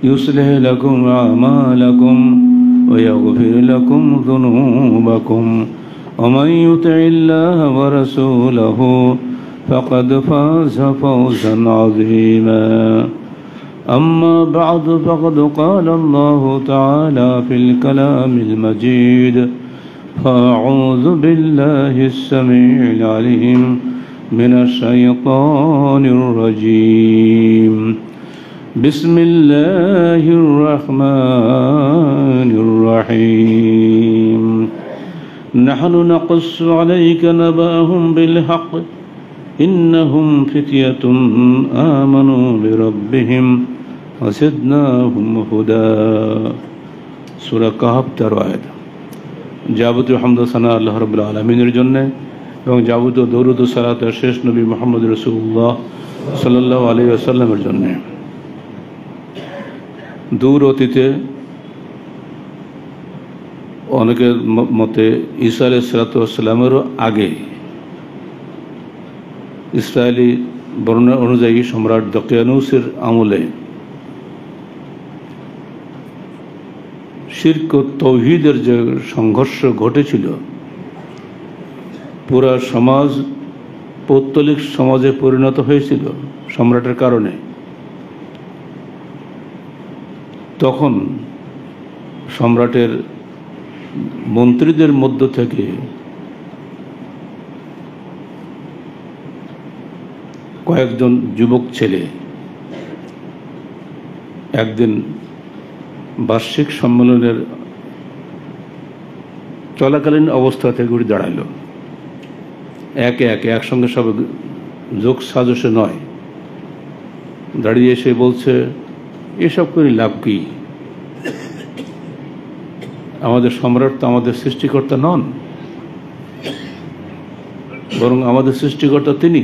يصلح لكم أعمالكم ويغفر لكم ذنوبكم ومن يطع الله ورسوله فقد فاز فوزا عظيما أما بعد فقد قال الله تعالى في الكلام المجيد فأعوذ بالله السميع العليم من الشيطان الرجيم بسم الله الرحمن الرحيم نحن نقص عليك نبأهم بالحق إنهم فتية آمنوا بربهم وزدناهم هدى সূরা কাহফ 13 আয়াত। যাবতীয় হামদ ও সানা আল্লাহ রাব্বুল আলামিনের জন্য এবং যাবতীয় দরুদ ও সালাত শেষ নবী মুহাম্মদ রাসূলুল্লাহ সাল্লাল্লাহু আলাইহি ওয়াসাল্লামের জন্য। দূর অতীতে অনেকের মতে ঈসা আলাইহিস সালাতু ওয়াস সালামেরও আগে ইসরায়েলি বর্ণনা অনুযায়ী সম্রাট দকিয়ানুসের আমলে শিরক ও তাওহীদের যে সংঘর্ষ ঘটেছিল, পুরা সমাজ পৌত্তলিক সমাজে পরিণত হয়েছিল সম্রাটের কারণে। তখন সম্রাটের মন্ত্রীদের মধ্য থেকে কয়েকজন যুবক ছেলে একদিন বার্ষিক সম্মেলনের চলাকালীন অবস্থা থেকে ঘুরে দাঁড়াইল। একে একে একসঙ্গে সব যোগ সাজসে নয়, দাঁড়িয়ে এসে বলছে, এসব করে লাভ কি? আমাদের সম্রাট তো আমাদের সৃষ্টিকর্তা নন, বরং আমাদের সৃষ্টিকর্তা তিনি,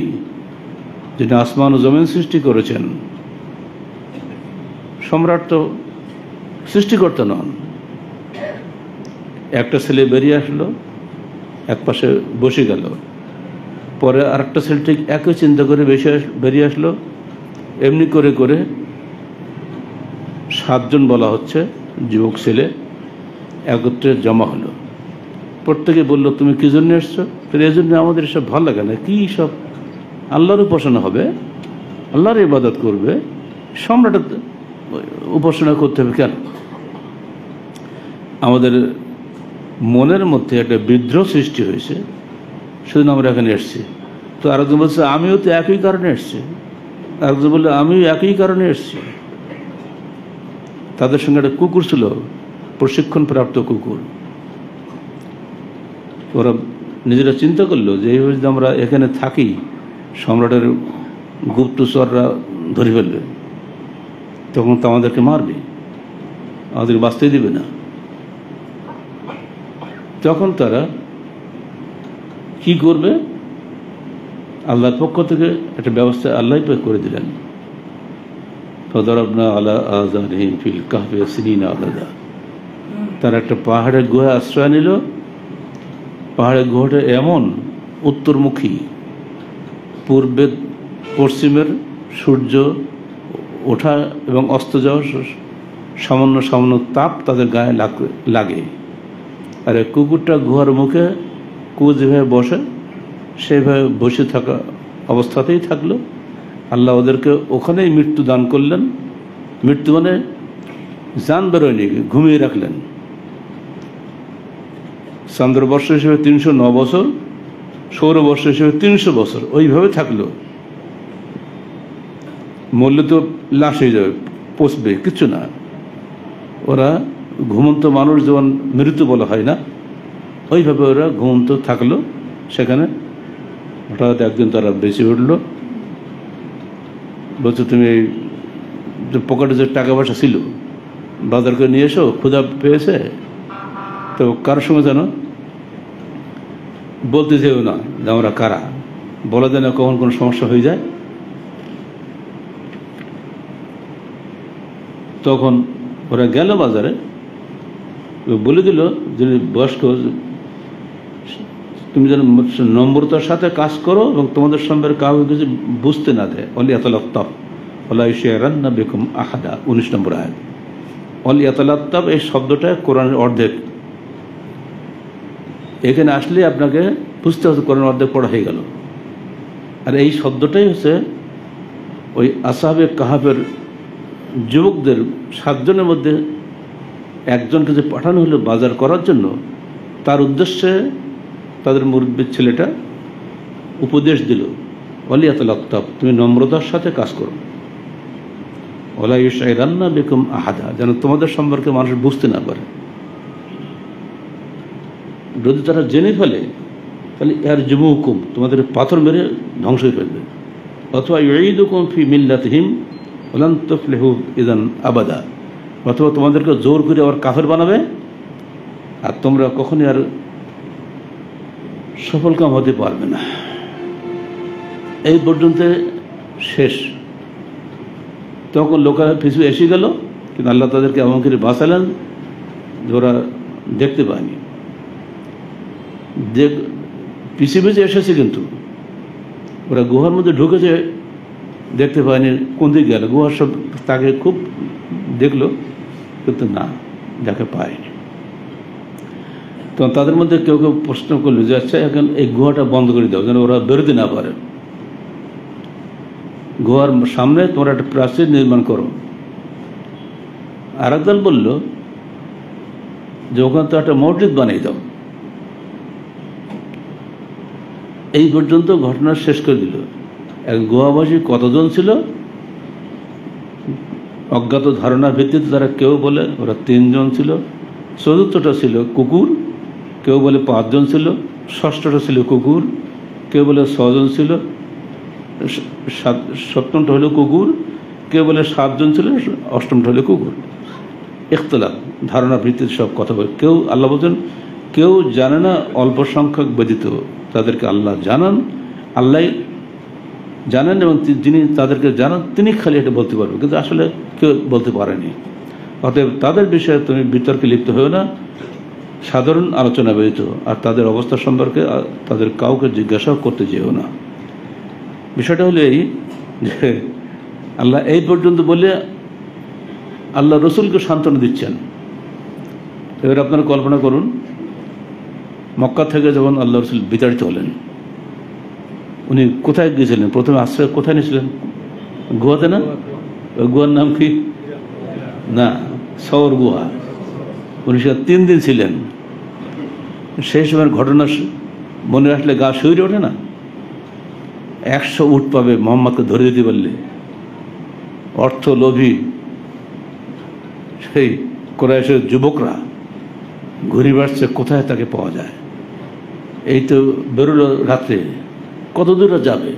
যিনি আসমান ও জমিন সৃষ্টি করেছেন। সম্রাট তো সৃষ্টিকর্তা নন। একটা ছেলে বেরিয়ে আসলো, এক পাশে বসে গেল। পরে আরেকটা ছেলে ঠিক একই চিন্তা করে বেরিয়ে আসলো। এমনি করে করে 7 জন বলা হচ্ছে যুবক ছেলে একত্রে জমা হলো। প্রত্যেকে বলল, তুমি কি জন্য এসছো? এই জন্য আমাদের এসব ভালো লাগে না। কি সব আল্লাহর উপাসনা হবে, আল্লাহর ইবাদত করবে, সম্রাটের উপাসনা করতে হবে কেন? আমাদের মনের মধ্যে একটা বিদ্রোহ সৃষ্টি হয়েছে, সেজন্য আমরা এখানে এসছি। তো আরেকজন বলছে, আমিও তো একই কারণে এসছি। আরেকজন বললে, আমিও একই কারণে এসছি। তাদের সঙ্গে একটা কুকুর ছিল, প্রশিক্ষণপ্রাপ্ত কুকুর। ওরা নিজেরা চিন্তা করলো যে এইভাবে যদি আমরা এখানে থাকি, সম্রাটের গুপ্তচররা ধরে ফেলবে, তখন তো আমাদেরকে মারবে, আমাদের বাঁচতেই দিবে না। তখন তারা কি করবে? আল্লাহর পক্ষ থেকে একটা ব্যবস্থা আল্লাহ করে দিলেন। ফাদারাবনা আলা আযানিহিম ফিল কাহফি সিনিনা আদাদা। তারা একটা পাহাড়ের গুহায় আশ্রয় নিল। পাহাড়ের গুহাটা এমন উত্তরমুখী, পূর্বে পশ্চিমের সূর্য ওঠা এবং অস্ত যাওয়া সামান্য সামান্য তাপ তাদের গায়ে লাগে। আর এই কুকুরটা গুহার মুখে যেভাবে বসে সেইভাবে বসে থাকা অবস্থাতেই থাকলো। আল্লাহ ওদেরকে ওখানেই মৃত্যু দান করলেন। মৃত্যু মানে জান বেরোয়নি, ঘুমিয়ে রাখলেন। চন্দ্রবর্ষ হিসেবে 309 বছর, সৌরবর্ষ হিসেবে 300 বছর, ওইভাবে থাকলো। মরলে তো লাশ হয়ে যাবে, পচবে, কিচ্ছু না। ওরা ঘুমন্ত মানুষ যেমন মৃত্যু বলা হয় না, ওইভাবে ওরা ঘুমন্ত থাকলো সেখানে। হঠাৎ একদিন তারা বেঁচে উঠলো। বলছে, তুমি পকেটে যে টাকা পয়সা ছিল বাজার করে নিয়ে এসো, ক্ষুধা পেয়েছে। তো কারোর সঙ্গে যেন বলতে যেও না যে আমরা কারা, বলা যায় না, কখন কোনো সমস্যা হয়ে যায়। তখন ওরা গেল বাজারে, বলে দিল যিনি বয়স্ক, তুমি যেন নম্রতার সাথে কাজ করো এবং তোমাদের সম্পর্কে কাউকে কিছু বুঝতে না দেয়। অলি এত লক্তফ ওলা ইশারান্না বিকুম আহাদা, 19 নম্বর আয়াত। অল ইয়াতালাত্তাব এই শব্দটা কোরআনের অর্ধেক। এখানে আসলে আপনাকে বুঝতে হবে কোরআনের অর্ধেক পড়া হয়ে গেল। আর এই শব্দটাই হচ্ছে ওই আসহাবে কাহাফের যুবকদের 7 জনের মধ্যে একজনকে যে পাঠানো হলো বাজার করার জন্য, তার উদ্দেশ্যে তাদের মুরব্বির ছেলেটা উপদেশ দিল, ওয়ালিয়াতালাত্তাব, তুমি নম্রতার সাথে কাজ করো, ওয়ালা ইউশাইরান্না বিকুম আহাদা, যেন তোমাদের সম্পর্কে মানুষ বুঝতে না পারে। যদি তারা জেনে ফেলে তাহলে এর জুমুকুম, তোমাদের পাথর মেরে ধ্বংস হয়ে ফেলবে, অথবা ইউঈদুকুম ফি মিল্লাতিহিম ওয়ালান তুফলিহু ইযান আবাদা, অথবা তোমাদেরকে জোর করে আবার কাফের বানাবে, আর তোমরা কখনই আর সফলকাম হতে পারবে না। এই পর্যন্ত শেষ। তখন লোকেরা পিছু এসে গেল, কিন্তু আল্লাহ তাদেরকে এমন করে বাঁচালেন যে ওরা দেখতে পায়নি। পিছিয়ে পিছিয়ে এসেছে, কিন্তু ওরা গুহার মধ্যে ঢুকেছে, দেখতে পায়নি কোন দিকে গেল। গুহার সব তাকে খুব দেখলো, কিন্তু না, যাকে পায়নি। তো তাদের মধ্যে কেউ কেউ প্রশ্ন করলো যে আচ্ছা এখন এই গুহাটা বন্ধ করে দাও, যেন ওরা বেরোতে না পারে। গুহার সামনে তোমরা একটা প্রাচীর নির্মাণ করো। আর একদল বলল যে ওখানে তো একটা মসজিদ বানিয়ে দাও। এই পর্যন্ত ঘটনা শেষ করে দিল। এক গুহাবাসী কতজন ছিল অজ্ঞাত ধারণার ভিত্তিতে, তারা কেউ বলে ওরা 3 জন ছিল, চতুর্থটা ছিল কুকুর, কেউ বলে 5 জন ছিল, ষষ্ঠটা ছিল কুকুর, কেউ বলে 6 জন ছিল, সপ্তমটা হলো কুকুর, কেউ বলে 7 জন ছিল, অষ্টমটা হলো কুকুর। ইখতিলাফ, ধারণার ভিত্তিতে সব কথা বলে। কেউ, আল্লাহ বলছেন, কেউ জানে না অল্প সংখ্যক ব্যতীত, তাদেরকে আল্লাহ জানান, আল্লাহ জানেন, এবং যিনি তাদেরকে জানান তিনি খালি এটা বলতে পারবেন, কিন্তু আসলে কেউ বলতে পারেনি। অতএব তাদের বিষয়ে তুমি বিতর্কে লিপ্ত হও না, সাধারণ আলোচনা ব্যতীত, আর তাদের অবস্থা সম্পর্কে তাদের কাউকে জিজ্ঞাসাও করতে যেও না। বিষয়টা হলো এই যে আল্লাহ এই পর্যন্ত বলে আল্লাহ রসুলকে সান্ত্বনা দিচ্ছেন। এবার আপনারা কল্পনা করুন, মক্কা থেকে যখন আল্লাহ রসুল বিতাড়িত হলেন, উনি কোথায় গিয়েছিলেন? প্রথমে আশ্রয় কোথায় নিয়েছিলেন? গুহাতে না? ওই গুহার নাম কি? না, সওর গুহা। উনি সেখানে 3 দিন ছিলেন। সেই সময়ের ঘটনা মনে আসলে গা শিউরে ওঠে না? 100 উট পাবে মোহাম্মদকে ধরে দিতে পারলে। অর্থ লোভী সেই কুরাইশের যুবকরা ঘুরে বেড়াচ্ছে কোথায় তাকে পাওয়া যায়। এই তো বেরোলো রাত্রে, কত দূরে যাবে?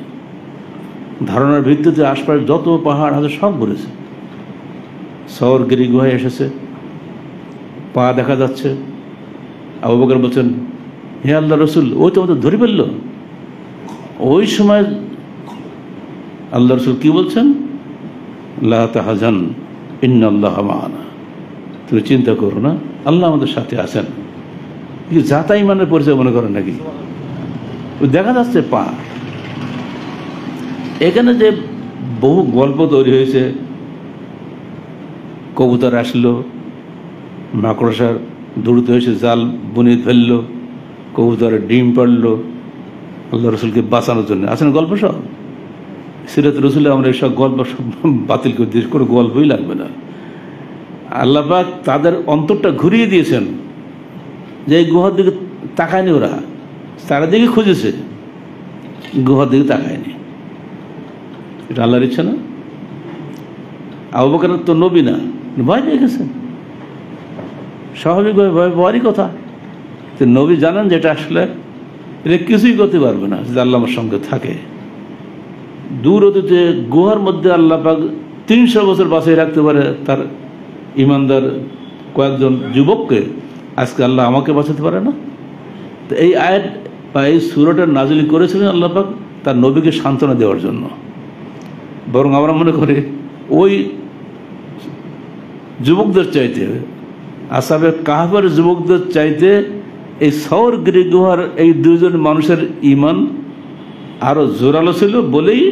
ধারণার ভিত্তিতে আশপাশে যত পাহাড় আছে সব ঘুরেছে। সওর গিরি গুহায় এসেছে, পা দেখা যাচ্ছে। আবু বকর বলছেন, হে আল্লাহ রসুল, ওই তো আমাদের ধরে ফেলল। ওই সময় আল্লাহ রসুল কি বলছেন? লা তাহজান ইন্নাল্লাহা মা'ানা, তুমি চিন্তা করো না, আল্লাহ আমাদের সাথে আছেন। কি জাতা ইমানের পরিচয় মনে করেন নাকি? দেখা যাচ্ছে পা। এখানে যে বহু গল্প তৈরি হয়েছে, কবুতর আসলো, মাকড়সার দৌড়তে হয়েছে, জাল বুনিয়ে ফেললো, কবুতরের ডিম পাড়লো আল্লাহ রসুলকে বাঁচানোর জন্য। আছেন গল্প সব সিরাত রসুলে। আমরা এইসব গল্প সব বাতিল করে দিয়েছি, কোনো গল্পই লাগবে না। আল্লাহ পাক তাদের অন্তরটা ঘুরিয়ে দিয়েছেন যে এই গুহার দিকে তাকায়নি, ওরা চারিদিকে খুঁজেছে, গুহার দিকে তাকায়নি। এটা আল্লাহর ইচ্ছা না? আবু বকর তো নবী না, ভয় পেয়ে গেছেন, স্বাভাবিকভাবে ভয় পাওয়ারই কথা। তো নবী জানেন যেটা আসলে এটা কিছুই করতে পারবে না যদি আল্লাহ আমার সঙ্গে থাকে। দূর অতীতে গুহার মধ্যে আল্লাহ পাক 300 বছর বাঁচিয়ে রাখতে পারে তার ইমানদার কয়েকজন যুবককে, আজকে আল্লাহ আমাকে বাঁচাতে পারে না? তো এই আয়াত বা এই সূরাটা নাযিল করেছিলেন আল্লাহ পাক তার নবীকে সান্ত্বনা দেওয়ার জন্য। বরং আমরা মনে করি ওই যুবকদের চাইতে, আসহাবে কাহফের যুবকদের চাইতে এই সওর গিরি গুহার এই 2 জন মানুষের ঈমান আরো জোরালো ছিল বলেই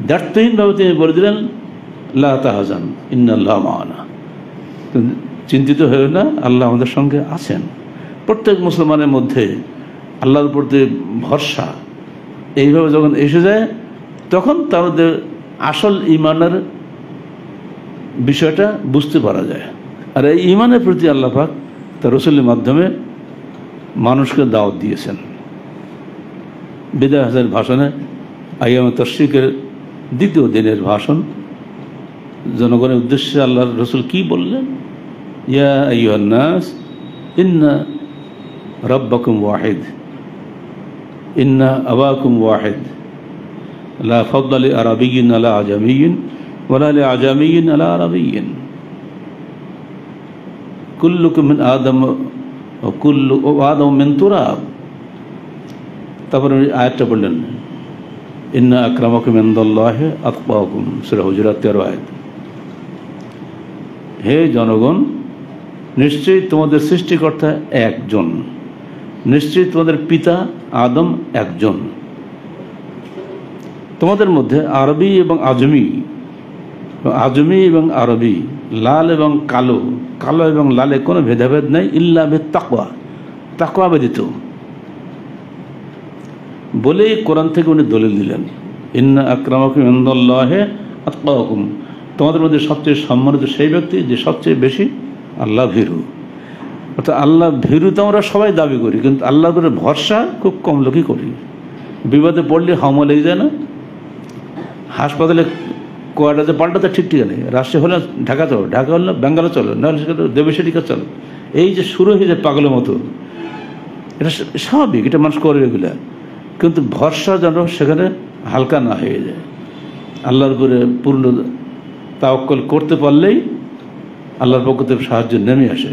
দ্ব্যর্থহীনভাবে তিনি বলে দিলেন লা তাহজান ইন্নাল্লাহা মা'ানা, চিন্তিত হয়ে না, আল্লাহ আমাদের সঙ্গে আছেন। প্রত্যেক মুসলমানের মধ্যে আল্লাহর প্রতি ভরসা এইভাবে যখন এসে যায়, তখন তাদের আসল ঈমানের বিষয়টা বুঝতে পারা যায়। আর এই ঈমানের প্রতি আল্লাহ পাক তার রাসূলের মাধ্যমে মানুষকে দাওয়াত দিয়েছেন। বিদায় হজের ভাষণে, আইয়ামে তাশরিকের দ্বিতীয় দিনের ভাষণ, জনগণের উদ্দেশ্যে আল্লাহর রাসূল কি বললেন? ইয়া আইয়ুহান নাস ইন্না রাব্বাকুম ওয়াহিদ ইন্না আবাকুম ওয়াহিদ লা ফাদলা লি আরাবিয়্যিন আলা আজামিয়্যিন ওয়ালা লি আজামিয়্যিন আলা আরাবিয়্যিন কুল্লুকুম মিন আদম ওয়া কুল্লু আদম মিন তুরাব। তারপরে আয়াতটা বললেন, ইন্না আকরামাকুম ইনদাল্লাহি আতকাকুম, সূরা হুজুরাত 13 আয়াত। হে জনগণ, নিশ্চয়ই তোমাদের সৃষ্টিকর্তা একজন, নিশ্চয়ই তোমাদের পিতা আদম একজন। তোমাদের মধ্যে আরবি এবং আজমি, আজমি এবং আরবি, লাল এবং কালো, কালো এবং লালে কোনো ভেদাভেদ নাই, ইল্লা বিত তাকওয়া, তাকওয়া ব্যতীত। বলেই কোরআন থেকে উনি দলিল দিলেন, ইন্না আকরামাকুম ইনদাল্লাহি আতকাকুম, তোমাদের মধ্যে সবচেয়ে সম্মানিত সেই ব্যক্তি যে সবচেয়ে বেশি আল্লাহ ভীরু। অর্থাৎ আল্লাহ ভীরু তো আমরা সবাই দাবি করি, কিন্তু আল্লাহর উপরে ভরসা খুব কম লোকই করি। বিপদে পড়লে হামা লেগে যায় না? হাসপাতালে কোয়ার্টারে পাল্টাতে ঠিক নেই, রাষ্ট্রীয় হলে ঢাকা চলো, ঢাকা হলে বেঙ্গালে চলো, নাহলে সেখানে দেবশিকা চলো, এই যে শুরু হয়ে যায় পাগলের মতো, এটা স্বাভাবিক, এটা মানুষ করে এগুলা। কিন্তু ভরসা যেন সেখানে হালকা না হয়ে যায়। আল্লাহর উপরে পূর্ণ তাওয়াক্কুল করতে পারলেই আল্লাহর পক্ষ থেকে সাহায্য নেমে আসে।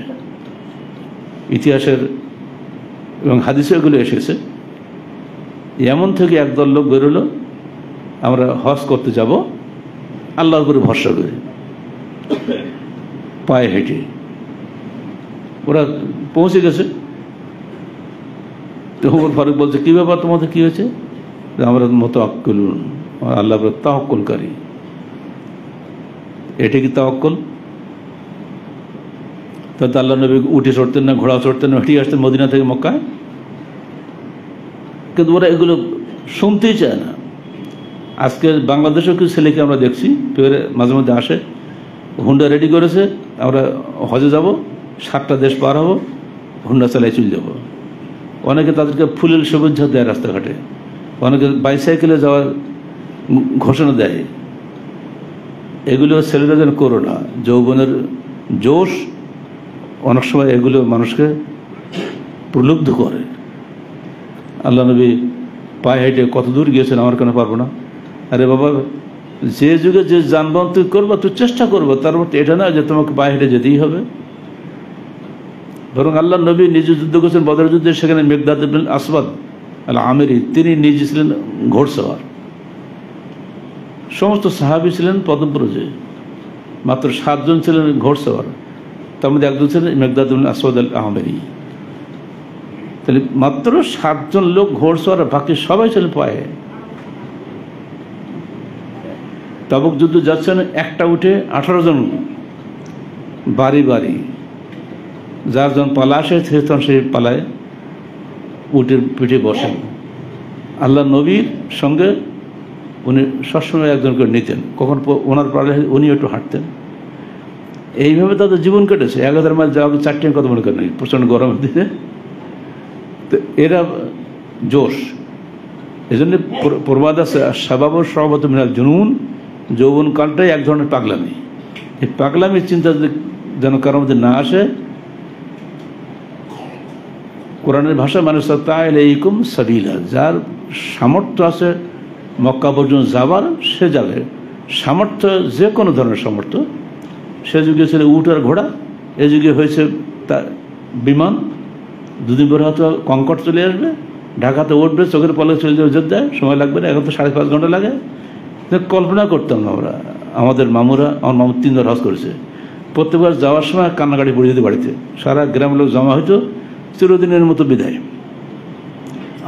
ইতিহাসের এবং হাদিসে এগুলো এসেছে। এমন থেকে একদল লোক বেরোলো, আমরা হজ করতে যাব আল্লাহর উপরে ভরসা করে, পায়ে হেঁটে। ওরা পৌঁছে গেছে, তো ওমর ফারুক বলছে, কী ব্যাপার তোমাদের কী হয়েছে? আমরা মুতাওয়াক্কিল, আল্লাহর উপরে তাওয়াক্কুলকারী। এটা কি তাওয়াক্কুল? তাতে আল্লাহ নবী উঠে চড়তেন না, ঘোড়া চড়তেন না, হেঁটে আসতেন মদিনা থেকে মক্কায়? কিন্তু ওরা এগুলো শুনতেই চায় না। আজকে বাংলাদেশেও কিছু ছেলেকে আমরা দেখছি, ফের মাঝে মধ্যে আসে, হুন্ডা রেডি করেছে, আমরা হজে যাব, 7টা দেশ পার হবো, হুন্ডা চালাই চলে যাব। অনেকে তাদেরকে ফুলের শুভেচ্ছা দেয় রাস্তাঘাটে, অনেকে বাইসাইকেলে যাওয়ার ঘোষণা দেয়। এগুলো ছেলেরা যেন করো না, যৌবনের জোশ অনেক সময় এগুলো মানুষকে প্রলুব্ধ করে। আল্লাহ নবী পায়ে হেঁটে কত দূর গিয়েছেন, আমার কেন পারবো না? আরে বাবা, যে যুগে যে যানবাহন তুই করবো, তুই চেষ্টা করবো, তার মধ্যে এটা না যে তোমাকে পায়ে হেঁটে যেতেই হবে। বরং আল্লাহ নবী নিজে যুদ্ধ করেছেন বদর যুদ্ধে, সেখানে মিকদাদ ইবনে আসওয়াদ আল আমেরি, তিনি নিজে ছিলেন ঘোড়সওয়ার। সমস্ত সাহাবী ছিলেন প্রথম পর্যায়ে, মাত্র 7 জন ছিলেন ঘোড়সওয়ার, তার মধ্যে একজন ছিলেন মিকদাদ ইবনে আসওয়াদ আল আমেরি। তাহলে মাত্র 7 জন লোক ঘোড়সওয়ার, বাকি সবাই ছিলেন পায়ে। তাবুক যুদ্ধ যাচ্ছেন, একটা উঠে 18 জন বাড়ি বাড়ি, যার জন পালা আসে তখন সেই পালায় উটের পিঠে বসেন। আল্লাহ নবীর সঙ্গে উনি সবসময় একজন করে নিতেন, কখন ওনার পালায় উনি একটু হাঁটতেন। এইভাবে তাদের জীবন কেটেছে। 1000 মাইল যাওয়া 4 টাইম কথা মনে করেন, প্রচণ্ড গরমের দিনে। তো এরা জোশ, এই জন্য প্রবাদ আছে, শাবাব শাবাত মিনাল জুনুন, যৌবনকালটাই এক ধরনের পাগলামি। এই পাগলামির চিন্তা যেন কারোর মধ্যে না আসে। কোরআনের ভাষা মানুষ তাইলাইকুম সাবিলা, যার সামর্থ্য আছে মক্কা পর্যন্ত যাবার সে যাবে। সামর্থ্য যে কোনো ধরনের সামর্থ্য, সে যুগে ছিল উট আর ঘোড়া, এ যুগে হয়েছে তা বিমান। 2 দিন পরে হয়তো কঙ্কট চলে আসবে, ঢাকাতে উঠবে, চোখের পলকে চলে যাবে যোদ্ধায়, সময় লাগবে না, এখন তো 5.5 ঘন্টা লাগে। কল্পনা করতাম না আমরা। আমাদের মামুরা, আমার মামু 3 বার হজ করেছে, প্রত্যেকবার যাওয়ার সময় কান্নাকাটি পড়ে যেত বাড়িতে, সারা গ্রামের লোক জমা হইতো, চিরদিনের মতো বিদায়।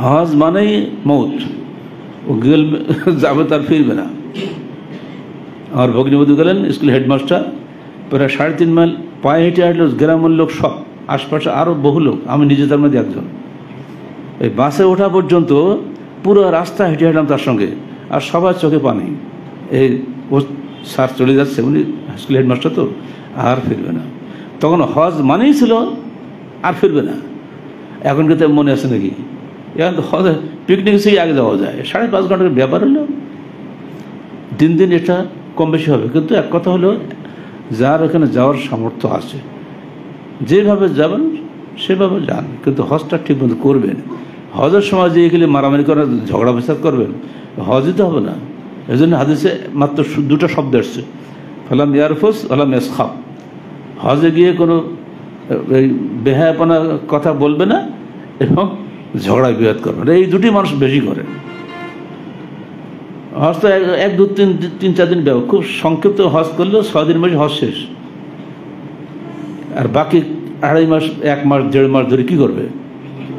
হজ মানেই মৌত, ও গেল যাবে তার ফিরবে না। আমার ভগ্নিবধূ গেলেন, স্কুল হেডমাস্টার, প্রায় 3.5 মাইল পায়ে হেঁটে হাঁটলো গ্রামের লোক সব, আশপাশে আরও বহু লোক, আমি নিজে তার মধ্যে একজন। এই বাসে ওঠা পর্যন্ত পুরো রাস্তা হেঁটে হাঁটলাম তার সঙ্গে, আর সবার চোখে পানি। এই ও স্যার চলে যাচ্ছে, উনি স্কুল হেডমাস্টার তো, আর ফিরবে না। তখন হজ মানেই ছিল আর ফিরবে না। এখন কিন্তু মনে আছে নাকি? এখন হজ পিকনিক সেই আগে যাওয়া যায়, 5.5 ঘন্টার ব্যাপার হলো। দিন দিন এটা কম বেশি হবে, কিন্তু এক কথা হলো যার ওখানে যাওয়ার সামর্থ্য আছে, যেভাবে যাবেন সেভাবে যান, কিন্তু হজটা ঠিক মতো করবেন। হজের সময় যে এগুলি মারামারি করার ঝগড়া ফেসাদ করবেন, হজ দিতে হবে না। এই জন্য হাদিসে মাত্র 2টা শব্দ আসছে, ফালাম ইয়ারফুস ওয়ালাম ইয়াসখাব। হজে গিয়ে কোনো এই বেহায়াপনা কথা বলবে না এবং ঝগড়া বিবাদ করবে না, এই দুটি মানুষ বেশি করে। হজ তো 1, 2, 3, 4 দিন ব্যবহার, খুব সংক্ষিপ্ত হজ করলেও 6 দিন মাসে হজ শেষ। আর বাকি 2.5 মাস, 1 মাস, 1.5 মাস ধরে কী করবে?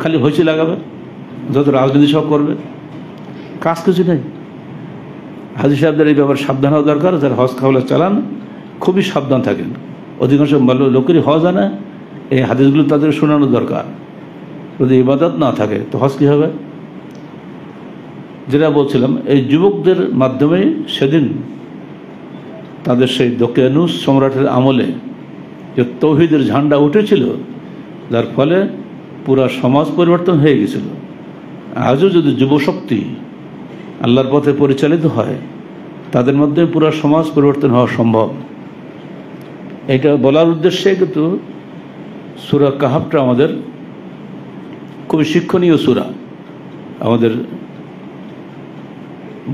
খালি হইচি লাগাবে, যত রাজনীতি সব করবে, কাজ কিছু নেই। হাজি সাহেবদের এই ব্যাপারে সাবধান হওয়া দরকার। যারা হজ কাফেলা চালান খুবই সাবধান থাকেন। অধিকাংশ লোকেরই হজ আনে, এই হাদিসগুলো তাদের শোনানো দরকার। যদি ইবাদত না থাকে তো হজ কী হবে? যেটা বলছিলাম, এই যুবকদের মাধ্যমে সেদিন তাদের সেই দকিয়ানুস সম্রাটের আমলে যে তৌহিদের ঝান্ডা উঠেছিল, যার ফলে পুরা সমাজ পরিবর্তন হয়ে গেছিল। আজও যদি যুবশক্তি আল্লাহর পথে পরিচালিত হয়, তাদের মধ্যে পুরা সমাজ পরিবর্তন হওয়া সম্ভব। এটা বলার উদ্দেশ্যে কিন্তু সূরা কাহাফটা আমাদের খুবই শিক্ষণীয় সূরা। আমাদের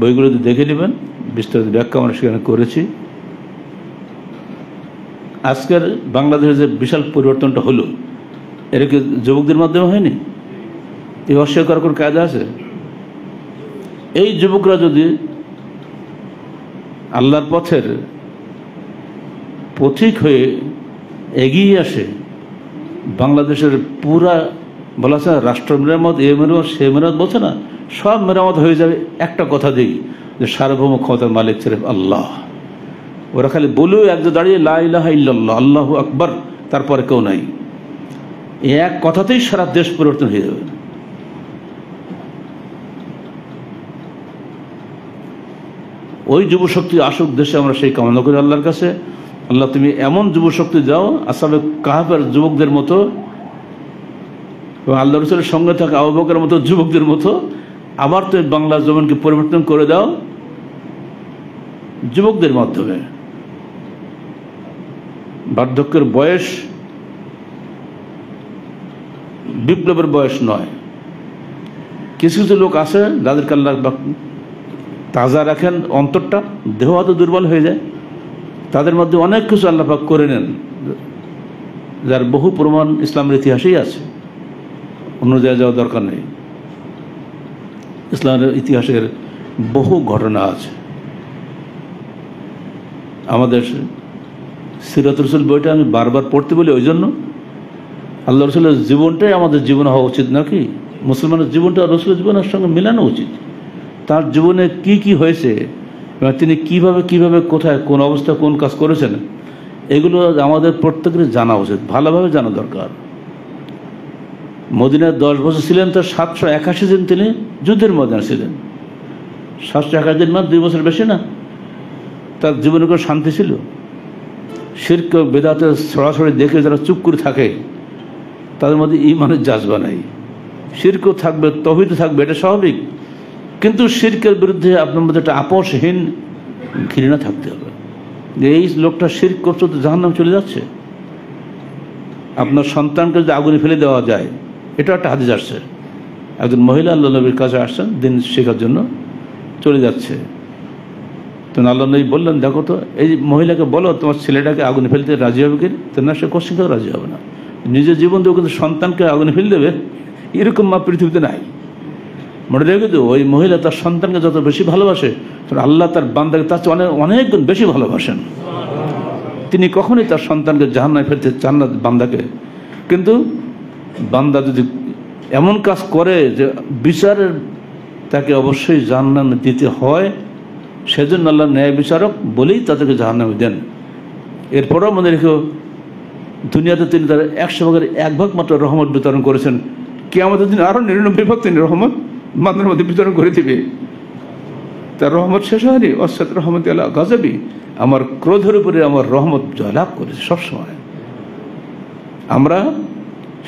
বইগুলোতে দেখে নেবেন, বিস্তারিত ব্যাখ্যা আমরা সেখানে করেছি। আজকের বাংলাদেশের যে বিশাল পরিবর্তনটা হলো, এটা কি যুবকদের মাধ্যমে হয়নি? এই অস্বীকার করার কাজ আছে? এই যুবকরা যদি আল্লাহর পথের পথিক হয়ে এগিয়ে আসে, বাংলাদেশের পুরা বলা আছে রাষ্ট্র মেরামত, এ মেরামত, সে মেরামত বলছে না, সব মেরামত হয়ে যাবে একটা কথা দিই, যে সার্বভৌম ক্ষমতার মালিক সির্ফ আল্লাহ। ওরা খালি বলেও একজন দাঁড়িয়ে লা ইলাহা ইল্লাল্লাহ, আল্লাহু আকবার, তারপরে কেউ নাই, এই এক কথাতেই সারা দেশ পরিবর্তন হয়ে যাবে। ওই যুবশক্তি আসুক দেশে, আমরা সেই কামনা করি আল্লাহর কাছে। আল্লাহ তুমি এমন যুবশক্তি যাও আসহাবে কাহাফের যুবকদের মতো, এবং আল্লাহ রাসূলের সঙ্গে থাকা আবু বকরের মতো যুবকদের মতো আবার তো বাংলার জমিনকে পরিবর্তন করে দাও যুবকদের মাধ্যমে। বার্ধক্যের বয়স বিপ্লবের বয়স নয়। কিছু কিছু লোক আছে যাদেরকে আল্লাহ তাজা রাখেন, অন্তরটা, দেহ হয়তো দুর্বল হয়ে যায়, তাদের মধ্যে অনেক কিছু আল্লাহ পাক করে নেন, যার বহু প্রমাণ ইসলামের ইতিহাসেই আছে। অন্য জায়গায় যাওয়ার দরকার নেই, ইসলামের ইতিহাসের বহু ঘটনা আছে। আমাদের সিরাত রসুল বইটা আমি বারবার পড়তে বলি, ওই জন্য আল্লাহ রসুলের জীবনটাই আমাদের জীবন হওয়া উচিত নাকি? মুসলমানের জীবনটা রসুলের জীবনের সঙ্গে মেলানো উচিত। তার জীবনে কি কি হয়েছে, তিনি কিভাবে কোথায় কোন অবস্থা কোন কাজ করেছেন, এগুলো আমাদের প্রত্যেকের জানা উচিত, ভালোভাবে জানা দরকার। মদিনায় 10 বছর ছিলেন, তার 781 দিন তিনি যুদ্ধের ময়দানে ছিলেন। 781 দিন মানে 2 বছর বেশি না। তার জীবনে কোনো শান্তি ছিল? শিরক বেদাতে সরাসরি দেখে যারা চুপ করে থাকে, তাদের মধ্যে ঈমানের জাজবা নাই। শিরকও থাকবে, তাওহীদও থাকবে, এটা স্বাভাবিক, কিন্তু শিরকের বিরুদ্ধে আপনার মধ্যে একটা আপোষহীন ঘৃণা থাকতে হবে, যে এই লোকটা শিরক করছে তো জাহান্নামে চলে যাচ্ছে। আপনার সন্তানকে যদি আগুনে ফেলে দেওয়া যায়, এটা একটা হাদিস আসছে। একজন মহিলা আল্লাহ নবীর কাছে আসছেন দিন শেখার জন্য, চলে যাচ্ছে। তো আল্লাহ নবী বললেন, দেখো তো এই মহিলাকে বলো তোমার ছেলেটাকে আগুনে ফেলতে রাজি হবে কি? তো না, সে কোশ্চিন কেউ রাজি হবে না। নিজের জীবন দিয়েও কিন্তু সন্তানকে আগুনে ফেলে দেবে, এরকম মা পৃথিবীতে নাই। মনে রেখে তো, ওই মহিলা তার সন্তানকে যত বেশি ভালোবাসে, আল্লাহ তার বান্দাকে তার চেয়ে অনেক গুণ বেশি ভালোবাসেন। তিনি কখনোই তার সন্তানকে জাহান্নামে ফেলতে চান না বান্দাকে। কিন্তু বান্দা যদি এমন কাজ করে যে বিচারের তাকে অবশ্যই জাহান্নামে দিতে হয়, সেজন্য আল্লাহ ন্যায় বিচারক বলেই তাদেরকে জাহান্নামে দেন। এরপরও মনে রেখো, দুনিয়াতে তিনি তার 100 ভাগের 1 ভাগ মাত্র রহমত বিতরণ করেছেন। কিয়ামতের দিন আরও 99 ভাগ তিনি রহমত মানুষের মধ্যে বিতরণ করে দিবে। তার রহমত শেষ হয়নি। অসাত রহমত আল্লাহ গজবি, আমার ক্রোধের উপরে আমার রহমত জয়লাভ করেছে সবসময়। আমরা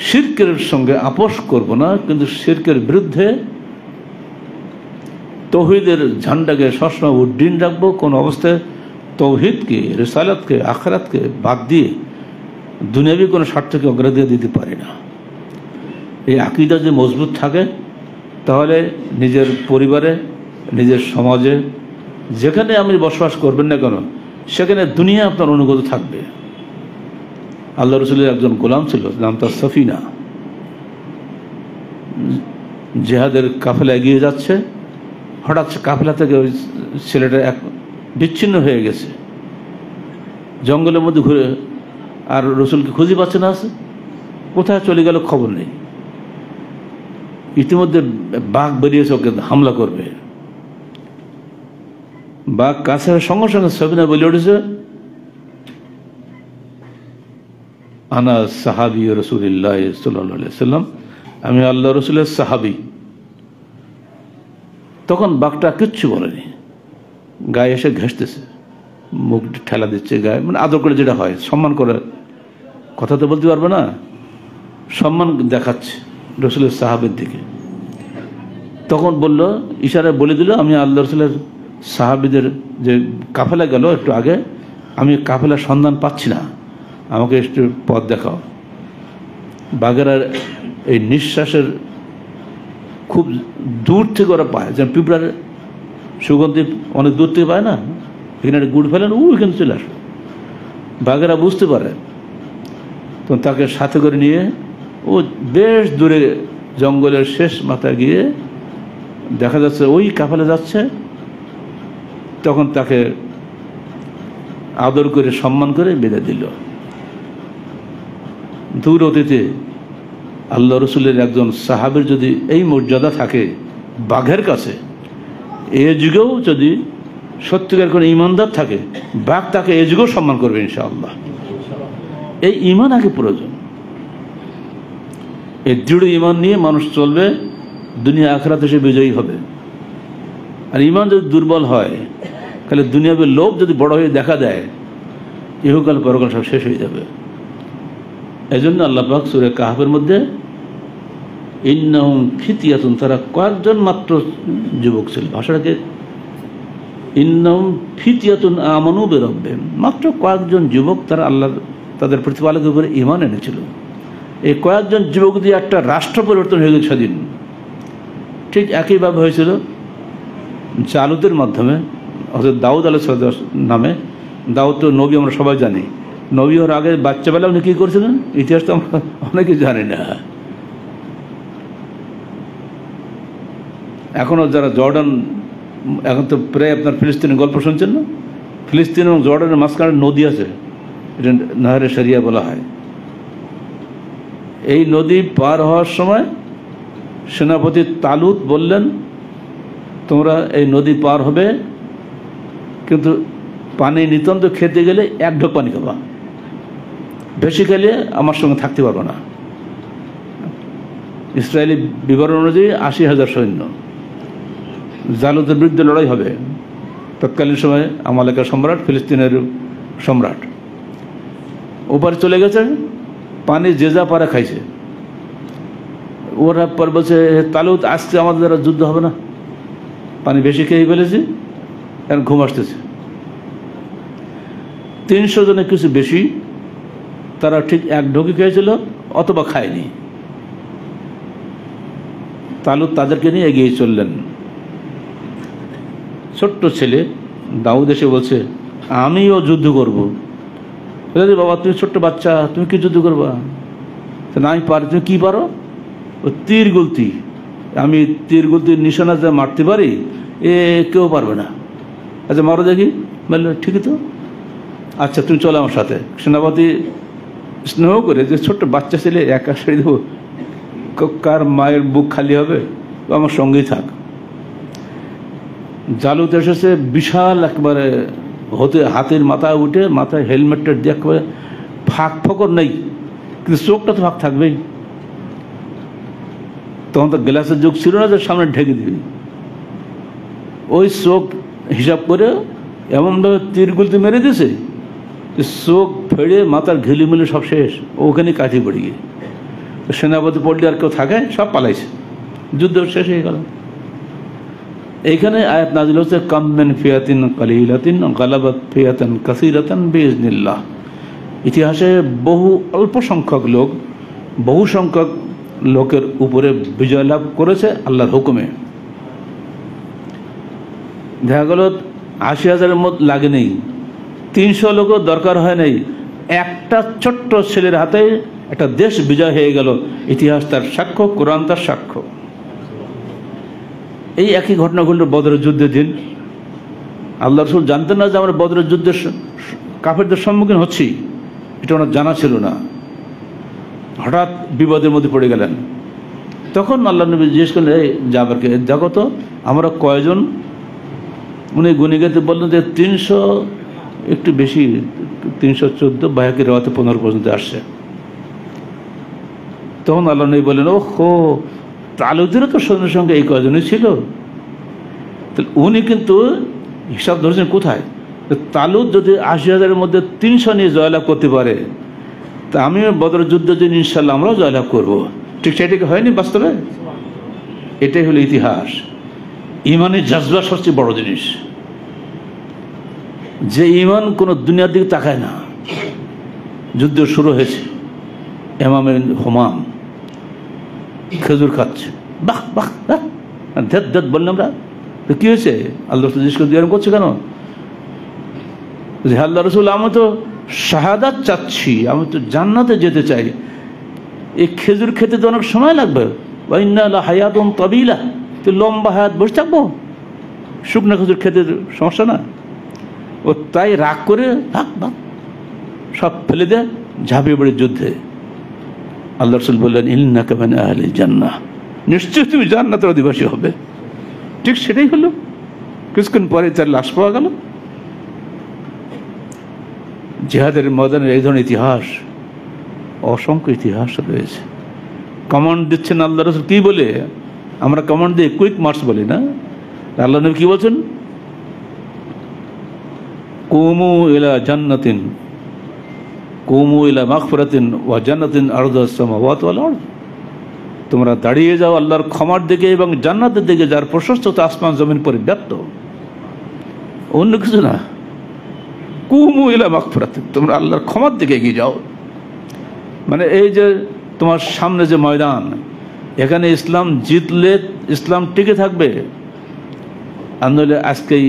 শিরকের সঙ্গে আপোষ করব না, কিন্তু শিরকের বিরুদ্ধে তৌহিদের ঝান্ডাকে সবসময় উড্ডীন রাখবো। কোন অবস্থায় তৌহিদকে, রিসালাতকে, আখিরাতকে বাদ দিয়ে দুনিয়াবি কোনো স্বার্থকে অগ্রাধিকার দিতে পারি না। এই আকীদা যদি মজবুত থাকে, তাহলে নিজের পরিবারে, নিজের সমাজে, যেখানে আপনি বসবাস করবেন না কেন, সেখানে দুনিয়া আপনার অনুগত থাকবে। আল্লাহ রসুলের একজন গোলাম ছিল, নাম তার সফিনা। জিহাদের কাফেলা এগিয়ে যাচ্ছে, হঠাৎ কাফেলা থেকে ওই ছেলেটা এক বিচ্ছিন্ন হয়ে গেছে, জঙ্গলের মধ্যে ঘুরে, আর রসুলকে খুঁজে পাচ্ছে না, আছে কোথায় চলে গেল খবর নেই। ইতিমধ্যে বাঘ বেরিয়েছে, ওকে হামলা করবে। বাঘ কাছে সঙ্গে সঙ্গে সফিনা বলে উঠেছে, আনা সাহাবি রাসূলুল্লাহ সাল্লাল্লাহু আলাইহি ওয়াসাল্লাম, আমি আল্লাহ রসুলের সাহাবি। তখন বাঘটা কিচ্ছু বলেনি, গায়ে এসে ঘেঁষতেছে, মুখ ঠেলা দিচ্ছে গায়ে, মানে আদর করে যেটা হয়, সম্মান করে, কথা তো বলতে পারবে না, সম্মান দেখাচ্ছে রসুলের সাহাবের দিকে। তখন বলল, ইশারায় বলে দিল, আমি আল্লাহ রসুলের সাহাবিদের যে কাফেলা গেল একটু আগে, আমি কাফেলার সন্ধান পাচ্ছি না, আমাকে একটু পথ দেখাও। বাঘেরা এই নিঃশ্বাসের খুব দূর থেকে ওরা পায়, যেন পিঁপড়ার সুগন্ধি অনেক দূর থেকে পায় না, এখানে একটা গুড় ফেলেন, এখানে চলে আসে। বাঘেরা বুঝতে পারে, তো তাকে সাথে করে নিয়ে ও বেশ দূরে জঙ্গলের শেষ মাথায় গিয়ে দেখা যাচ্ছে ওই কাফেলা যাচ্ছে। তখন তাকে আদর করে সম্মান করে বিদায় দিল। দূর অতীতে আল্লাহ রসুলের একজন সাহাবের যদি এই মর্যাদা থাকে বাঘের কাছে, এ যুগেও যদি সত্যিকার কোনো ইমানদার থাকে, বাঘ তাকে এ যুগেও সম্মান করবে ইনশাআল্লাহ। এই ইমান আগে প্রয়োজন। এই দৃঢ় ইমান নিয়ে মানুষ চলবে, দুনিয়া আখিরাতে সে বিজয়ী হবে। আর ইমান যদি দুর্বল হয়, তাহলে দুনিয়াবে লোভ যদি বড় হয়ে দেখা দেয়, ইহকাল পরকাল সব শেষ হয়ে যাবে। এই জন্য আল্লাহ পাক সূরা কাহফের মধ্যে ইন্নাহুম ফিতয়াতুন, তারা কয়েকজন মাত্র যুবক ছিল। ভাষাটাকে ইন্নাহুম ফিতয়াতুন আমানু বিরাব্বিহিম, মাত্র কয়েকজন যুবক, তারা আল্লাহ তাদের প্রতিপালকের উপরে ঈমান এনেছিল। এই কয়েকজন যুবক দিয়ে একটা রাষ্ট্র পরিবর্তন হয়ে গেছে সেদিন। ঠিক একইভাবে হয়েছিল জালুতের মাধ্যমে। হযরত দাউদ আলাইহিস সালাম নামে, দাউদ তো নবী, আমরা সবাই জানি। নবী ওর আগে বাচ্চাবেলা উনি কী করেছিলেন, ইতিহাস তো আমরা অনেকে জানি না। এখনও যারা জর্ডান, এখন তো প্রায় আপনার ফিলিস্তিনের গল্প শুনছেন না, ফিলিস্তিন এবং জর্ডানের মাঝখানে নদী আছে, এটা নাহরে শরিয়া বলা হয়। এই নদী পার হওয়ার সময় সেনাপতি তালুত বললেন, তোমরা এই নদী পার হবে, কিন্তু পানি নিতান্ত খেতে গেলে 1 ঢোক পানি খাবা, বেশি খেলে আমার সঙ্গে থাকতে পারবো না। ইসরায়েলি বিবরণ অনুযায়ী 80,000 সৈন্য, জালুতের বিরুদ্ধে লড়াই হবে। তৎকালীন সময় আমালেকের সম্রাট, ফিলিস্তিনের সম্রাট ওপারে চলে গেছে, পানি যে যা পারে খাইছে। ওরা পর বলছে, তালুত আজকে আমাদের দ্বারা যুদ্ধ হবে না, পানি বেশি খেয়ে ফেলেছি, এখন ঘুম আসতেছে। 300 জনের কিছু বেশি, তারা ঠিক 1 ঢোকি খেয়েছিল অথবা খায়নি। তালুত তাদেরকে নিয়ে এগিয়ে চললেন। ছোট্ট ছেলে দাউদ এসে বলছে, আমিও যুদ্ধ করব। বাবা, তুমি ছোট্ট বাচ্চা, তুমি কি যুদ্ধ করবা? না, আমি পারি। তুমি কী পারো? ও তীর গুলতি। আমি তীর গুলতির নিশানা যা মারতে পারি, কেউ পারবে না। আচ্ছা মারো দেখি। বললো ঠিকই তো, আচ্ছা তুমি চলো আমার সাথে। সেনাপতি স্নেহ করে, যে ছোট্ট বাচ্চা ছেলে একা ছেড়ে দেবো, কার মায়ের বুক খালি হবে, আমার সঙ্গেই থাক। জালুত এসেছে বিশাল, একবারে হাতের মাথায় উঠে, মাথায় হেলমেটটা দিয়ে একবারে ফাঁক ফকর নেই, কিন্তু চোখটা তো ফাঁক থাকবেই। তখন তো গ্লাসের যুগ ছিল না যে সামনে ঢেকে দিবি, ওই চোখ হিসাব করে এমনভাবে তীরগুলিতে মেরে দিয়েছে চোখ ফেড়ে মাথার ঘিলিমিলি সব শেষ, ওখানে কাঠি পড়িয়ে সেনাপতি পড়লে আর কেউ থাকে, সব পালাইছে, যুদ্ধ শেষ হয়ে গেল। এইখানে আয়াত নাজিল হচ্ছে কাম মিন ফিয়াতিন কালিলাতিন গালাবাত ফিয়াতান কাসীরাতান বিইজনিল্লাহ। ইতিহাসে বহু অল্প সংখ্যক লোক বহু সংখ্যক লোকের উপরে বিজয় লাভ করেছে আল্লাহর হুকুমে। দেখা গেল ৮০,০০০-এর মধ্যে লাগে নেই, ৩০০ লোকও দরকার হয় নাই, একটা ছোট্ট ছেলের হাতে একটা দেশ বিজয় হয়ে গেল। ইতিহাস তার সাক্ষ্য, কোরআন তার সাক্ষ্য। এই একই ঘটনা ঘটল বদরের যুদ্ধের দিন। আল্লাহ রাসূল জানতেন না যে আমরা বদরের যুদ্ধের কাফেরদের সম্মুখীন হচ্ছি, এটা ওনার জানা ছিল না। হঠাৎ বিপদের মধ্যে পড়ে গেলেন। তখন আল্লাহ নবী জিজ্ঞেস করলেন, এই জাবেরকে দেখো তো আমরা কয়জন। উনি গুনে গেতে বললেন যে ৩০০, একটু বেশি, ৩১৪, বায়াকি রাওয়াতে ১৫ পর্যন্ত আসছে। তখন আল্লাহ নবী বললেন, ও হো, তালুতেরও তো সৈন্যের সঙ্গে এই কয়জনই ছিল। তাহলে উনি কিন্তু হিসাব ধরেছেন কোথায়, তালুত যদি ৮০,০০০-এর মধ্যে ৩০০ নিয়ে জয়লাভ করতে পারে, তা আমিও বদরের যুদ্ধের দিন ইনশাল্লাহ আমরাও জয়লাভ করবো। ঠিক সেটাকে হয়নি বাস্তবে। এটাই হলো ইতিহাস। ইমানের জজবা সবচেয়ে বড় জিনিস, যে ইমান কোনো দুনিয়ার দিকে তাকায় না। যুদ্ধ শুরু হয়েছে, ইমামের হুমাম খেজুর খাচ্ছে, বাহ বাহ বাহ, ধ্যাত ধ্যাত বললাম আমরা, তো কী হয়েছে? আল্লাহ রসুল জিজ্ঞেস করে, এরকম করছে কেন? যে আল্লাহ রসুল, আমি তো শাহাদাত চাচ্ছি, আমি তো জান্নাতে যেতে চাই। এই খেজুর খেতে তো অনেক সময় লাগবে, হায়াতুন তাবিলা, তো লম্বা হায়াত বসে থাকবো, শুকনো খেজুর খেতে সমস্যা না। ও তাই রাগ করে ভাগ ভাগ সব ফেলে দেয়, ঝাঁপিয়ে পড়ে যুদ্ধে। আল্লাহ রসুল বললেন, ইন্নাকা মিন আহলিল জান্নাহ, নিশ্চয়ই তুমি জান্নাতের অধিবাসী হবে। ঠিক সেটাই হলো। কিছুক্ষণ পরে তার লাশ পাওয়া গেল। জিহাদের ময়দানের এই ধরনের ইতিহাস, অসংখ্য ইতিহাস রয়েছে। কমান্ড দিচ্ছেন আল্লাহ রসুল কি বলে? আমরা কমান্ড দিয়ে কুইক মার্চ বলি না। আল্লাহ নবী কি বলছেন? কুমু ইলা জান্নাতিন, কুমু ইলা মাগফিরাতিন ওয়া জান্নাতিন আরদুহা আস-সামাওয়াতু ওয়াল আরদ। তোমরা দাঁড়িয়ে যাও আল্লাহর ক্ষমার দিকে এবং জান্নাতের দিকে, যার প্রশস্ততা আসমান জমিন পরিব্যাপ্ত, অন্য কিছু না। কুমু ইলা মাগফিরাতিন, তোমরা আল্লাহর ক্ষমার দিকে এগিয়ে যাও। মানে এই যে তোমার সামনে যে ময়দান, এখানে ইসলাম জিতলে ইসলাম টিকে থাকবে, আর নইলে আজকেই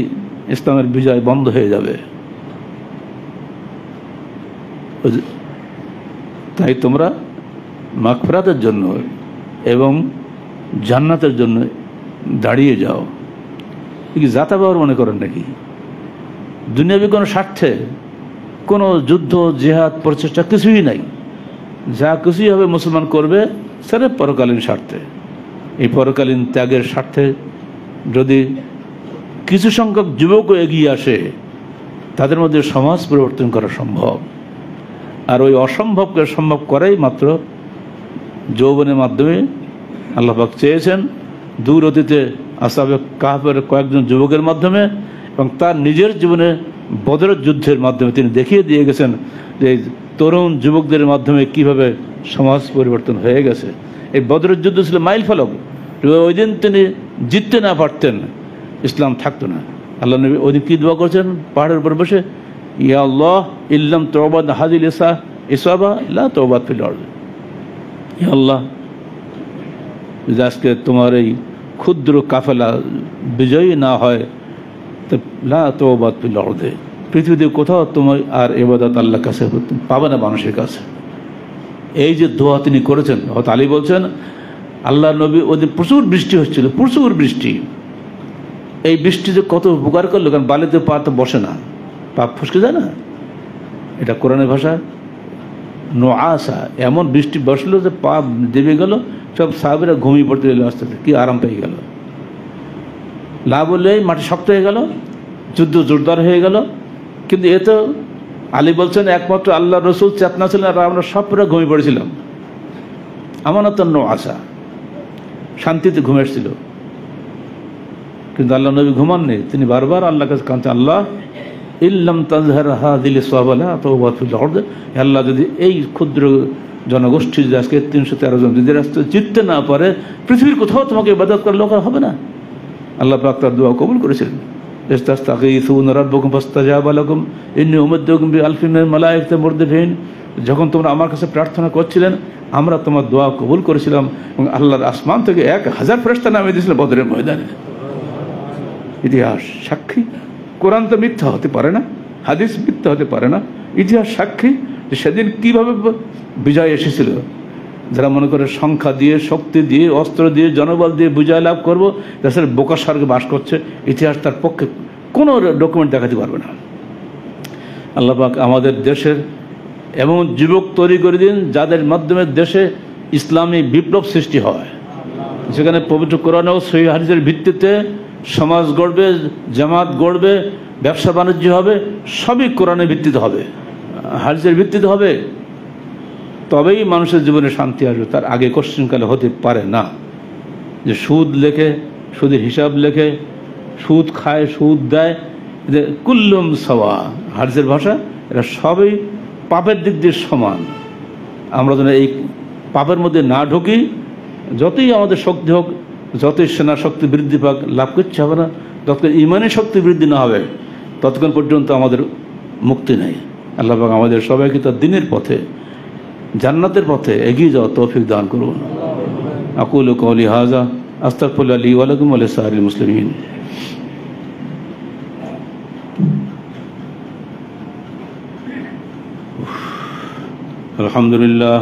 ইসলামের বিজয় বন্ধ হয়ে যাবে। তাই তোমরা মাগফিরাতের জন্য এবং জান্নাতের জন্য দাঁড়িয়ে যাও। কি জাতা ব্যবহার মনে করেন নাকি? দুনিয়াবি কোনো স্বার্থে কোনো যুদ্ধ, জিহাদ, প্রচেষ্টা কিছুই নাই। যা কিছুই হবে মুসলমান করবে সেটা পরকালীন স্বার্থে। এই পরকালীন ত্যাগের স্বার্থে যদি কিছু সংখ্যক যুবকও এগিয়ে আসে, তাদের মধ্যে সমাজ পরিবর্তন করা সম্ভব। আর ওই অসম্ভবকে সম্ভব করাই মাত্র যৌবনের মাধ্যমে আল্লাহ পাক চেয়েছেন। দূর অতীতে আসহাবে কাহফের কয়েকজন যুবকের মাধ্যমে এবং তার নিজের জীবনে বদরের যুদ্ধের মাধ্যমে তিনি দেখিয়ে দিয়ে গেছেন যে তরুণ যুবকদের মাধ্যমে কিভাবে সমাজ পরিবর্তন হয়ে গেছে। এই বদরের যুদ্ধ ছিল মাইল ফলক। ওই দিন তিনি জিততে না পারতেন, ইসলাম থাকতো না। আল্লাহ নবী ওই দিন কী দোয়া করেছেন পাহাড়ের উপর বসে? ইয়া আল্লাহ ইল্লাম তওবাত হাদিল ইসাবা লা তওবাত ফিল আরদ। ইয়া আল্লাহ, যদি আজকে তোমার এই ক্ষুদ্র কাফেলা বিজয়ী না হয়, তো লা তওবাত ফিল আরদ, পৃথিবীতে কোথাও তোমার আর ইবাদত আল্লাহর কাছে পাবে না, মানুষের কাছে। এই যে দোয়া তিনি করেছেন, হযরত আলী বলছেন আল্লাহ নবী ওদিন প্রচুর বৃষ্টি হচ্ছিল, প্রচুর বৃষ্টি। এই বৃষ্টি যে কত উপকার করলো, কারণ বালিতে পা তো বসে না, পাপ ফসকে যায় না। এটা কোরআনের ভাষা নোআসা, এমন বৃষ্টি বসলো যে পা দেবে গেল, সব সাহাবীরা ঘুমিয়ে পড়তে গেল, আস্তে আস্তে কি আরাম পেয়ে গেল। লাভ হলেই মাটি শক্ত হয়ে গেল, যুদ্ধ জোরদার হয়ে গেল। কিন্তু এ তো আলী বলছেন একমাত্র আল্লাহ রসুল চেতনা ছিলেন আর আমরা সব পুরো ঘুমিয়ে পড়েছিলাম। আমানতান আশা, শান্তিতে ঘুম এসেছিল, কিন্তু আল্লাহ নবী ঘুমাননি। তিনি বারবার আল্লাহর কাছে কাঁদতেন, আল্লাহ ইল্লাম তাজহার হাদিল সাওয়ালা তাওবাতুল আরদ, আল্লাহ যদি এই ক্ষুদ্র জনগোষ্ঠী যে আজকে 313 জন যদি রাস্তায় জিততে না পারে, পৃথিবীর কোথাও তোমাকে ইবাদত করার লোক হবে না। আল্লাহ পাক তার দোয়া কবুল করেছিলেন। ইস্তাগীথুনা রাব্বাকুম ফাস্তাজাবা লাকুম ইন্নী উমদ্দুকুম বিআলফিন মিনাল মালায়েকাতি মুরদিফিন, যখন তোমরা আমার কাছে প্রার্থনা করছিলেন আমরা তোমার দোয়া কবুল করেছিলাম এবং আল্লাহর আসমান থেকে 1000 ফেরেশতা নামিয়ে দিয়েছিল বদরের ময়দানে। ইতিহাস সাক্ষী, কোরআন তো মিথ্যা হতে পারে না, হাদিস মিথ্যা হতে পারে না, ইতিহাস সাক্ষী যে সেদিন কীভাবে বিজয় এসেছিল। যারা মনে করে সংখ্যা দিয়ে, শক্তি দিয়ে, অস্ত্র দিয়ে, জনবল দিয়ে বিজয় লাভ করবো, দেশের বোকা স্বর্গে বাস করছে। ইতিহাস তার পক্ষে কোনো ডকুমেন্ট দেখাতে পারবে না। আল্লাহ পাক আমাদের দেশের এমন যুবক তৈরি করে দিন যাদের মাধ্যমে দেশে ইসলামী বিপ্লব সৃষ্টি হয়, সেখানে পবিত্র কোরআন ও সহিহ হাদিসের ভিত্তিতে সমাজ গড়বে, জামাত গড়বে, ব্যবসা বাণিজ্য হবে, সবই কোরআনের ভিত্তিতে হবে, হাদিসের ভিত্তিতে হবে। তবেই মানুষের জীবনে শান্তি আসবে। তার আগে কোশ্চিনকালে হতে পারে না। যে সুদ লেখে, সুদের হিসাব লেখে, সুদ খায়, সুদ দেয়, যে কুল্লুম সাওয়া, হাদিসের ভাষা, এরা সবই পাপের দিক দিয়ে সমান। আমরা যেন এই পাপের মধ্যে না ঢুকি, যতই আমাদের শক্তি হোক, যতই সেনা শক্তি বৃদ্ধি পাক, লাভ করতে হবে না। যতক্ষণ ইমানের শক্তি বৃদ্ধি না হবে ততক্ষণ পর্যন্ত আমাদের মুক্তি নেই। আল্লাহ পাক আমাদের সবাইকে তার দিনের পথে, জান্নাতের পথে এগিয়ে যাওয়া তৌফিক দান করুন। আকুলু কওলি হাযা আস্তাগফিরুল্লাহ লি ওয়া লাকুম ওয়া লিসাইরিল মুসলিমিন। আলহামদুলিল্লাহ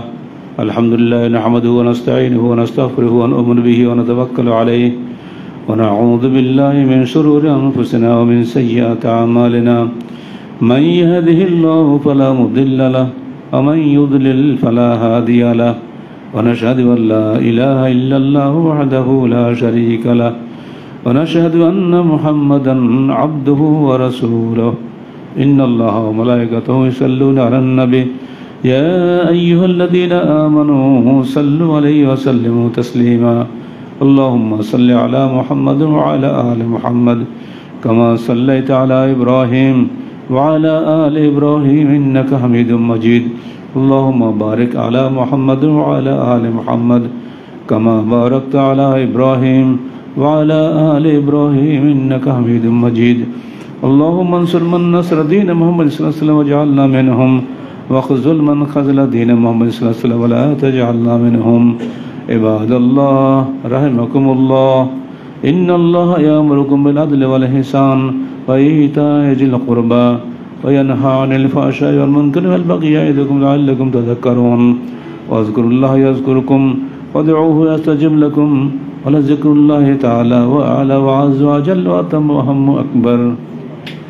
আলহামদুলিল্লাহ নাহমাদুহু ওয়া নাস্তাঈনুহু ওয়া নাস্তাগফিরুহু ওয়া নু'মিনু বিহি ওয়া নাতাওয়াক্কালু আলাইহি ওয়া নাউযু বিল্লাহি মিন শুরুরি আনফুসিনা ওয়া মিন সাইয়্যাতি আ'মালিনা মান ইয়াহদিহিল্লাহু ফালা মুদিল্লা লাহু ومن يضلل فلا هادي له ونشهد أن لا إله إلا الله وحده لا شريك له ونشهد أن محمدا عبده ورسوله إن الله وملائكته يصلون على النبي يا أيها الذين آمنوا صلوا عليه وسلموا تسليما اللهم صل على محمد وعلى آل محمد كما صليت على إبراهيم وعلى آل إبراهيم إنك حميد مجيد اللهم بارك على محمد وعلى آل محمد كما باركت على إبراهيم وعلى آل إبراهيم إنك حميد مجيد اللهم انصر من نصر دين محمد صلى الله عليه وسلم واجعلنا منهم واخذل من خذل دين محمد صلى الله عليه وسلم ولا تجعلنا منهم عباد الله رحمكم الله إن الله يأمركم بالعدل والإحسان وإيتاء ذي القربى وينهى عن الفحشاء والمنكر والبغي يعظكم لعلكم تذكرون واذكروا الله يذكركم وادعوه يستجب لكم ولذكر الله تعالى وأعلى وأعز وأجل وأتم وأهم أكبر